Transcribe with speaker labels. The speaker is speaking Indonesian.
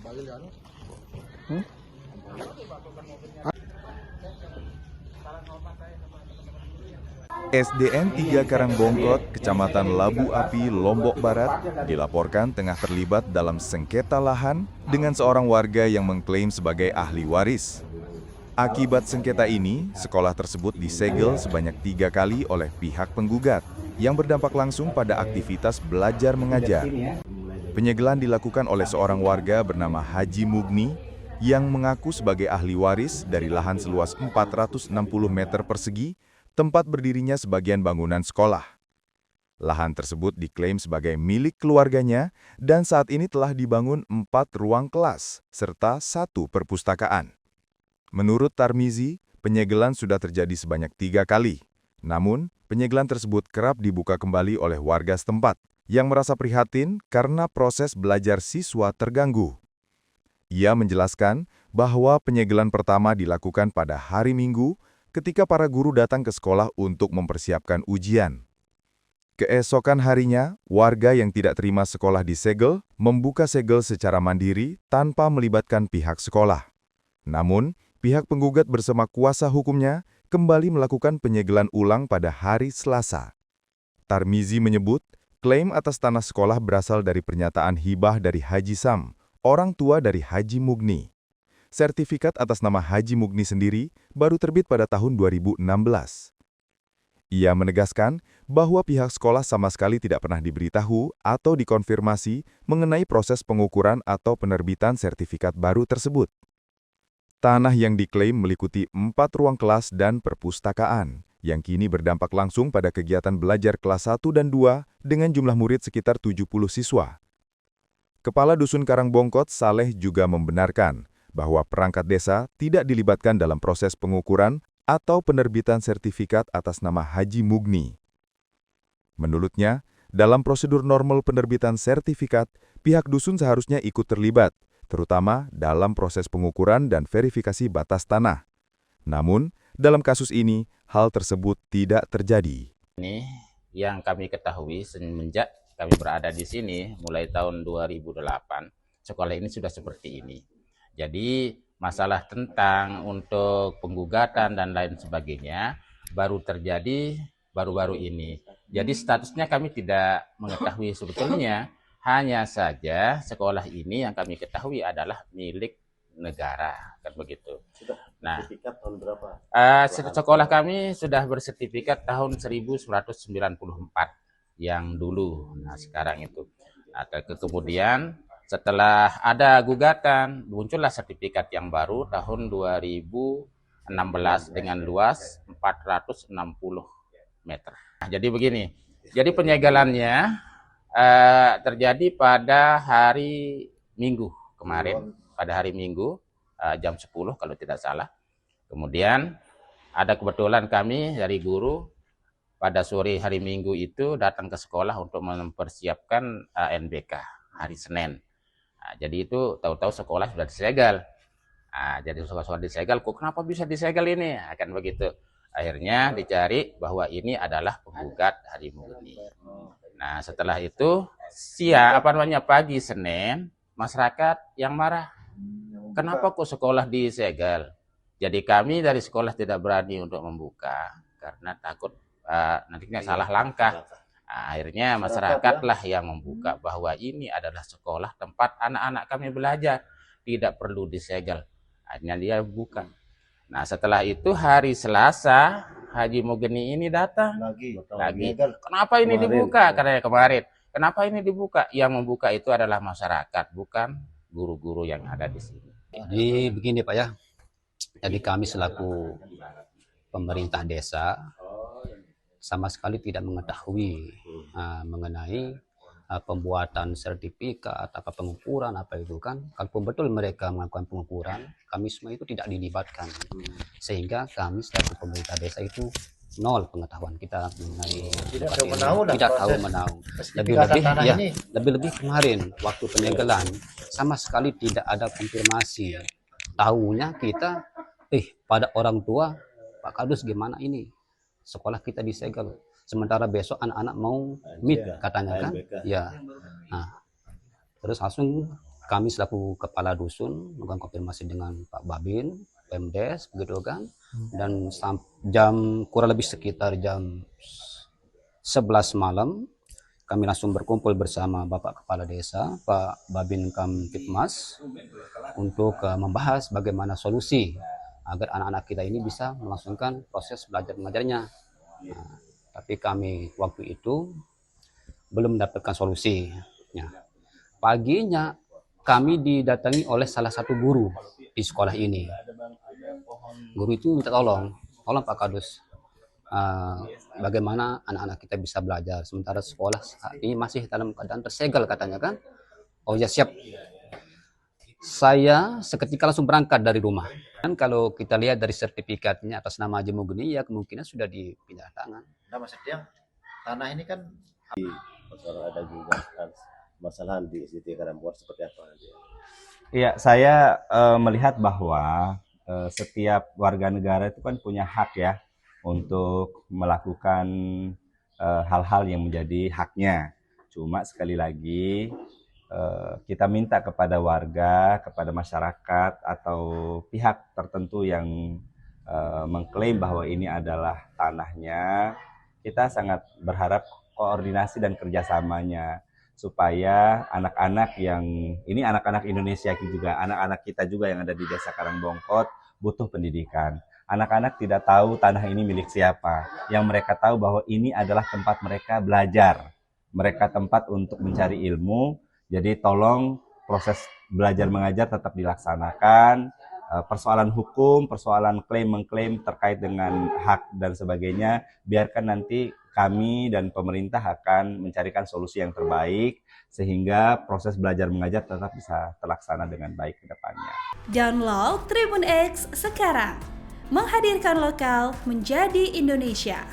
Speaker 1: Hmm?
Speaker 2: SDN 3 Karangbongkot, Kecamatan Labu Api, Lombok Barat, dilaporkan tengah terlibat dalam sengketa lahan dengan seorang warga yang mengklaim sebagai ahli waris. Akibat sengketa ini, sekolah tersebut disegel sebanyak 3 kali oleh pihak penggugat, yang berdampak langsung pada aktivitas belajar mengajar. Penyegelan dilakukan oleh seorang warga bernama Haji Mugni, yang mengaku sebagai ahli waris dari lahan seluas 460 meter persegi, tempat berdirinya sebagian bangunan sekolah. Lahan tersebut diklaim sebagai milik keluarganya dan saat ini telah dibangun 4 ruang kelas serta 1 perpustakaan. Menurut Tarmizi, penyegelan sudah terjadi sebanyak 3 kali. Namun, penyegelan tersebut kerap dibuka kembali oleh warga setempat yang merasa prihatin karena proses belajar siswa terganggu. Ia menjelaskan bahwa penyegelan pertama dilakukan pada hari Minggu ketika para guru datang ke sekolah untuk mempersiapkan ujian. Keesokan harinya, warga yang tidak terima sekolah disegel membuka segel secara mandiri tanpa melibatkan pihak sekolah. Namun, pihak penggugat bersama kuasa hukumnya kembali melakukan penyegelan ulang pada hari Selasa. Tarmizi menyebut, klaim atas tanah sekolah berasal dari pernyataan hibah dari Haji Sam, orang tua dari Haji Mugni. Sertifikat atas nama Haji Mugni sendiri baru terbit pada tahun 2016. Ia menegaskan bahwa pihak sekolah sama sekali tidak pernah diberitahu atau dikonfirmasi mengenai proses pengukuran atau penerbitan sertifikat baru tersebut. Tanah yang diklaim meliputi 4 ruang kelas dan perpustakaan, yang kini berdampak langsung pada kegiatan belajar kelas 1 dan 2 dengan jumlah murid sekitar 70 siswa. Kepala Dusun Karangbongkot, Saleh, juga membenarkan bahwa perangkat desa tidak dilibatkan dalam proses pengukuran atau penerbitan sertifikat atas nama Haji Mugni. Menurutnya, dalam prosedur normal penerbitan sertifikat, pihak dusun seharusnya ikut terlibat, terutama dalam proses pengukuran dan verifikasi batas tanah. Namun, dalam kasus ini, hal tersebut tidak terjadi.
Speaker 3: Ini yang kami ketahui semenjak kami berada di sini, mulai tahun 2008, sekolah ini sudah seperti ini. Jadi masalah tentang untuk penggugatan dan lain sebagainya baru terjadi baru-baru ini. Jadi statusnya kami tidak mengetahui sebetulnya, hanya saja sekolah ini yang kami ketahui adalah milik negara, kan begitu. Nah,
Speaker 4: sertifikat tahun berapa?
Speaker 3: Sekolah kami sudah bersertifikat tahun 1994 yang dulu. Nah, sekarang itu. Nah, kemudian setelah ada gugatan, muncullah sertifikat yang baru tahun 2016 dengan luas 460 meter. Nah, jadi begini, jadi penyegelannya terjadi pada hari Minggu kemarin, pada hari Minggu jam 10 kalau tidak salah. Kemudian ada kebetulan kami dari guru pada sore hari Minggu itu datang ke sekolah untuk mempersiapkan NBK hari Senin. Nah, jadi itu tahu-tahu sekolah sudah disegel. Nah, jadi sekolah disegel, kok kenapa bisa disegel ini? Akan begitu. Akhirnya dicari bahwa ini adalah penggugat Haji Mugni. Nah, setelah itu pagi Senin, masyarakat yang marah. Kenapa kok sekolah disegel? Jadi kami dari sekolah tidak berani untuk membuka karena takut nantinya salah langkah. Nah, akhirnya masyarakatlah yang membuka bahwa ini adalah sekolah tempat anak-anak kami belajar, tidak perlu disegel. Akhirnya dia buka. Nah, setelah itu hari Selasa Haji Mugni ini datang lagi. Kenapa ini dibuka? Karena kemarin. Kenapa ini dibuka? Yang membuka itu adalah masyarakat, bukan guru-guru yang ada di sini.
Speaker 5: Jadi begini Pak ya. Jadi kami selaku pemerintah desa sama sekali tidak mengetahui mengenai pembuatan sertifikat atau pengukuran apa itu kan. Kalaupun betul mereka melakukan pengukuran, kami semua itu tidak dilibatkan. Sehingga kami selaku pemerintah desa itu nol pengetahuan kita mengenai
Speaker 4: tidak tahu menahu.
Speaker 5: Lebih-lebih kemarin waktu penyegelan sama sekali tidak ada konfirmasi. Tahunya kita pada orang tua, Pak Kadus gimana ini? Sekolah kita disegel. Sementara besok anak-anak mau meet katanya kan? Ya. Nah, terus langsung kami selaku kepala dusun melakukan konfirmasi dengan Pak Babin, Pemdes, begitu kan, dan kurang lebih sekitar jam 11 malam kami langsung berkumpul bersama Bapak Kepala Desa, Pak Babin Kamtipmas, untuk membahas bagaimana solusi agar anak-anak kita ini bisa melangsungkan proses belajar mengajarnya. Nah, tapi kami waktu itu belum mendapatkan solusi. Ya. Paginya kami didatangi oleh salah satu guru di sekolah ini. Guru itu minta tolong Pak Kadus, bagaimana anak-anak kita bisa belajar sementara sekolah saat ini masih dalam keadaan tersegel katanya kan. Oh ya siap. Saya seketika langsung berangkat dari rumah. Dan kalau kita lihat dari sertifikatnya atas nama Haji Mugni, ya kemungkinan sudah dipindah tangan.
Speaker 4: Nah, maksudnya tanah ini kan masalah ada juga kan masalah di SDT Karambor seperti apa?
Speaker 1: Iya, saya melihat bahwa setiap warga negara itu kan punya hak ya untuk melakukan hal-hal yang menjadi haknya. Cuma sekali lagi kita minta kepada warga, kepada masyarakat atau pihak tertentu yang mengklaim bahwa ini adalah tanahnya, kita sangat berharap koordinasi dan kerjasamanya supaya anak-anak yang ini anak-anak Indonesia juga, anak-anak kita juga yang ada di Desa Karangbongkot butuh pendidikan. Anak-anak tidak tahu tanah ini milik siapa. Yang mereka tahu bahwa ini adalah tempat mereka belajar. Mereka tempat untuk mencari ilmu. Jadi tolong proses belajar mengajar tetap dilaksanakan. Persoalan hukum, persoalan klaim-mengklaim terkait dengan hak dan sebagainya, biarkan nanti kami dan pemerintah akan mencarikan solusi yang terbaik sehingga proses belajar mengajar tetap bisa terlaksana dengan baik ke depannya.
Speaker 6: Download Tribun X sekarang, menghadirkan lokal menjadi Indonesia.